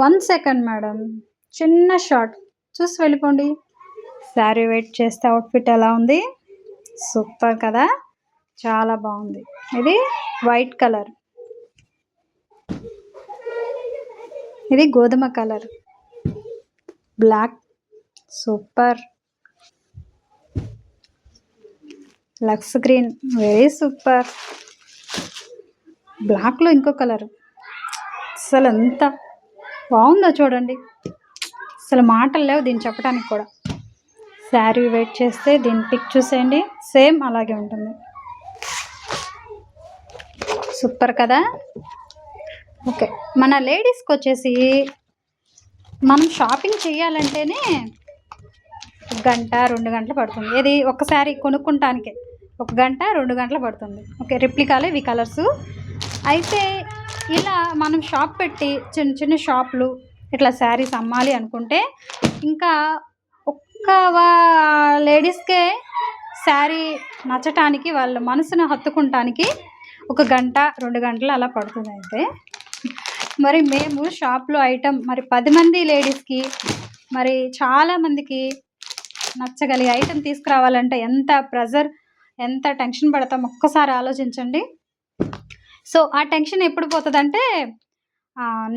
1 second madam, చిన్న short చూసి వెళ్ళిపోండి. శారీ వెయిట్ చేస్తే అవుట్ఫిట్ ఎలా ఉంది? సూపర్ కదా, చాలా బాగుంది. ఇది వైట్ కలర్, ఇది గోధుమ colour, black, super. Lux green, very super. బ్లాక్లో ఇంకో కలర్, అసలు ఎంత బాగుందో చూడండి, అసలు మాటలు లేవు దీన్ని చెప్పడానికి కూడా. శారీ వెయిట్ చేస్తే దీని పిక్ చూసేయండి, సేమ్ అలాగే ఉంటుంది. సూపర్ కదా. ఓకే, మన లేడీస్కి వచ్చేసి మనం షాపింగ్ చేయాలంటేనే 1 గంట 2 గంటలు పడుతుంది. ఇది ఒక్కసారి కొనుక్కుంటానికే 1 గంట 2 గంటలు పడుతుంది. ఓకే, రిప్లికాలే ఇవి కలర్సు. అయితే ఇలా మనం షాప్ పెట్టి చిన్న చిన్న షాపులు ఇట్లా శారీస్ అమ్మాలి అనుకుంటే ఇంకా ఒక్క లేడీస్కే శారీ నచ్చటానికి, వాళ్ళ మనసును హత్తుకుంటానికి 1 గంట 2 గంటలు అలా పడుతుంది. అయితే మరి మేము షాప్లో ఐటమ్ మరి 10 మంది లేడీస్కి మరి చాలామందికి నచ్చగలిగే ఐటమ్ తీసుకురావాలంటే ఎంత ప్రెజర్, ఎంత టెన్షన్ పడతాం ఒక్కసారి ఆలోచించండి. సో ఆ టెన్షన్ ఎప్పుడు పోతుందంటే,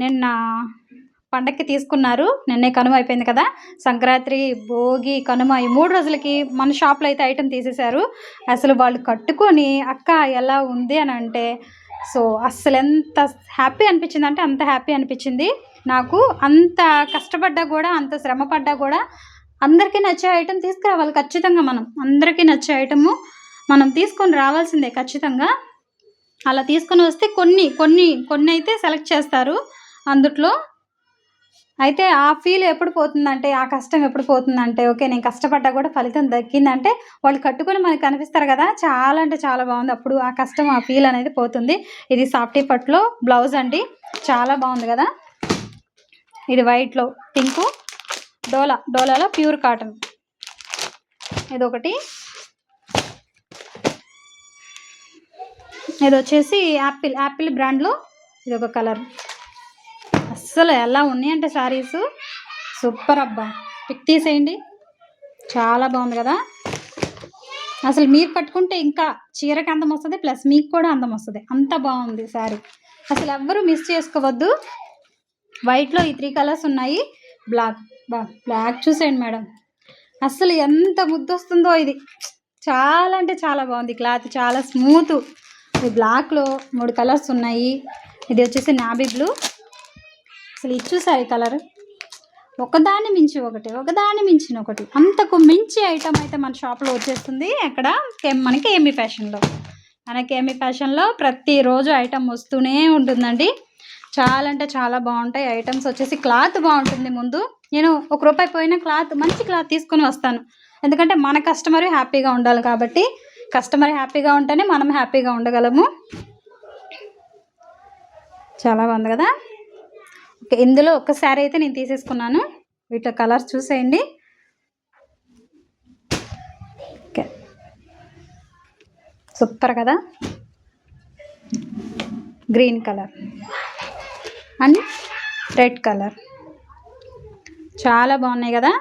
నిన్న పండగకి తీసుకున్నారు, నిన్నే కనుమ అయిపోయింది కదా, సంక్రాంతి, భోగి, కనుమ ఈ 3 రోజులకి మన షాప్లో అయితే ఐటమ్ తీసేశారు. అసలు వాళ్ళు కట్టుకొని అక్క ఎలా ఉంది అని అంటే, సో అస్సలు ఎంత హ్యాపీ అనిపించింది అంటే అంత హ్యాపీ అనిపించింది నాకు. అంత కష్టపడ్డా కూడా, అంత శ్రమ పడ్డా కూడా అందరికీ నచ్చే ఐటమ్ తీసుకురావాలి ఖచ్చితంగా. మనం అందరికీ నచ్చే ఐటము మనం తీసుకొని రావాల్సిందే ఖచ్చితంగా. అలా తీసుకొని వస్తే కొన్ని అయితే సెలెక్ట్ చేస్తారు అందుట్లో. అయితే ఆ ఫీల్ ఎప్పుడు పోతుందంటే, ఆ కష్టం ఎప్పుడు పోతుందంటే, ఓకే నేను కష్టపడ్డా కూడా ఫలితం దక్కిందంటే వాళ్ళు కట్టుకొని మనకు కనిపిస్తారు కదా, చాలా అంటే చాలా బాగుంది. అప్పుడు ఆ కష్టం, ఆ ఫీల్ అనేది పోతుంది. ఇది సాఫ్టీ పట్టులో బ్లౌజ్ అండి, చాలా బాగుంది కదా. ఇది వైట్లో పింకు, డోలాలో ప్యూర్ కాటన్. ఇదొకటి, ఇది వచ్చేసి యాపిల్ బ్రాండ్లో ఇది ఒక కలర్. అస్సలు ఎలా ఉన్నాయంటే శారీస్ సూపర్ అబ్బా, పిక్ తీసేయండి, చాలా బాగుంది కదా. అసలు మీరు కట్టుకుంటే ఇంకా చీరకి అందం వస్తుంది, ప్లస్ మీకు కూడా అందం వస్తుంది, అంత బాగుంది శారీ. అసలు ఎవ్వరూ మిస్ చేసుకోవద్దు. వైట్లో ఈ 3 కలర్స్ ఉన్నాయి. బ్లాక్ చూసేయండి మేడం, అసలు ఎంత ముద్దు వస్తుందో. ఇది చాలా అంటే చాలా బాగుంది, క్లాత్ చాలా స్మూత్. ఇది బ్లాక్లో 3 కలర్స్ ఉన్నాయి. ఇది వచ్చేసి నాబీ బ్లూ. అసలు ఇది చూసారు ఈ కలర్, ఒకదాన్ని మించి ఒకటి, అంతకు మించి ఐటమ్ అయితే మన షాప్లో వచ్చేస్తుంది. అక్కడ మనకి ఏమీ ఫ్యాషన్లో ప్రతిరోజు ఐటమ్ వస్తూనే ఉంటుందండి. చాలా అంటే చాలా బాగుంటాయి ఐటమ్స్. వచ్చేసి క్లాత్ బాగుంటుంది. ముందు నేను ₹1 పోయిన క్లాత్, మంచి క్లాత్ తీసుకొని వస్తాను, ఎందుకంటే మన కస్టమర్ హ్యాపీగా ఉండాలి కాబట్టి. కస్టమర్ హ్యాపీగా ఉంటేనే మనం హ్యాపీగా ఉండగలము. చాలా బాగుంది కదా. ఓకే, ఇందులో ఒక శారీ అయితే నేను తీసేసుకున్నాను. వీటిలో కలర్స్ చూసేయండి. ఓకే, సూపర్ కదా. Green colour and red colour, చాలా బాగున్నాయి కదా.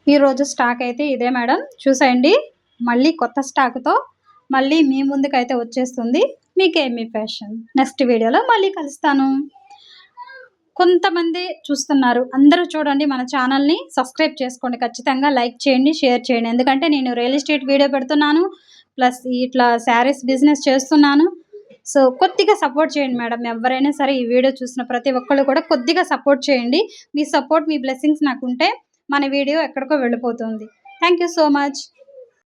ఈరోజు స్టాక్ అయితే ఇదే మేడం, చూసేయండి. మళ్ళీ కొత్త స్టాక్తో మళ్ళీ మీ ముందుకైతే వచ్చేస్తుంది మీకు ఏమీ ఫ్యాషన్. నెక్స్ట్ వీడియోలో మళ్ళీ కలుస్తాను. కొంతమంది చూస్తున్నారు, అందరూ చూడండి, మన ఛానల్ని సబ్స్క్రైబ్ చేసుకోండి, ఖచ్చితంగా లైక్ చేయండి, షేర్ చేయండి. ఎందుకంటే నేను రియల్ ఎస్టేట్ వీడియో పెడుతున్నాను, ప్లస్ ఇట్లా శారీస్ బిజినెస్ చేస్తున్నాను. సో కొద్దిగా సపోర్ట్ చేయండి మేడం, ఎవరైనా సరే ఈ వీడియో చూసిన ప్రతి ఒక్కళ్ళు కూడా కొద్దిగా సపోర్ట్ చేయండి. మీ సపోర్ట్, మీ బ్లెస్సింగ్స్ నాకు ఉంటే మన వీడియో ఎక్కడికో వెళ్ళిపోతుంది. Thank you so much.